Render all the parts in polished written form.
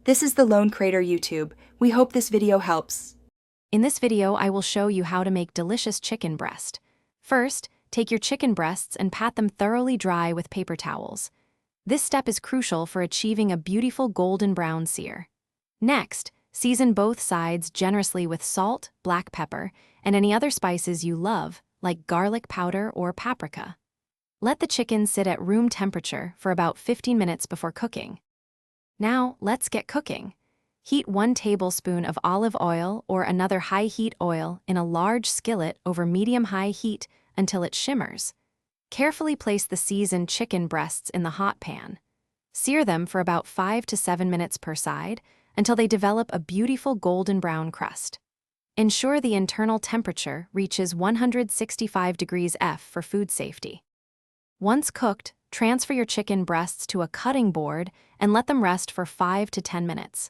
This is the Lone Crater YouTube. We hope this video helps. In this video, I will show you how to make delicious chicken breast. First, take your chicken breasts and pat them thoroughly dry with paper towels. This step is crucial for achieving a beautiful golden brown sear. Next, season both sides generously with salt, black pepper, and any other spices you love, like garlic powder or paprika. Let the chicken sit at room temperature for about 15 minutes before cooking. Now, let's get cooking. Heat 1 tablespoon of olive oil or another high-heat oil in a large skillet over medium-high heat until it shimmers. Carefully place the seasoned chicken breasts in the hot pan. Sear them for about 5 to 7 minutes per side until they develop a beautiful golden brown crust. Ensure the internal temperature reaches 165 degrees F for food safety. Once cooked, transfer your chicken breasts to a cutting board and let them rest for 5 to 10 minutes.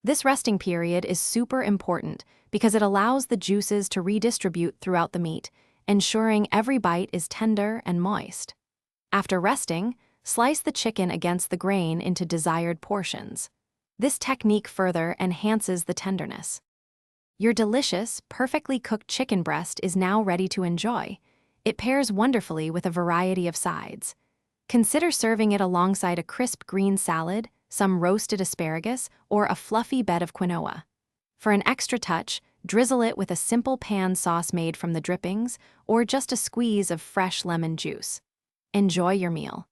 This resting period is super important because it allows the juices to redistribute throughout the meat, ensuring every bite is tender and moist. After resting, slice the chicken against the grain into desired portions. This technique further enhances the tenderness. Your delicious, perfectly cooked chicken breast is now ready to enjoy. It pairs wonderfully with a variety of sides. Consider serving it alongside a crisp green salad, some roasted asparagus, or a fluffy bed of quinoa. For an extra touch, drizzle it with a simple pan sauce made from the drippings, or just a squeeze of fresh lemon juice. Enjoy your meal.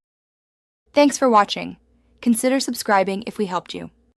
Thanks for watching. Consider subscribing if we helped you.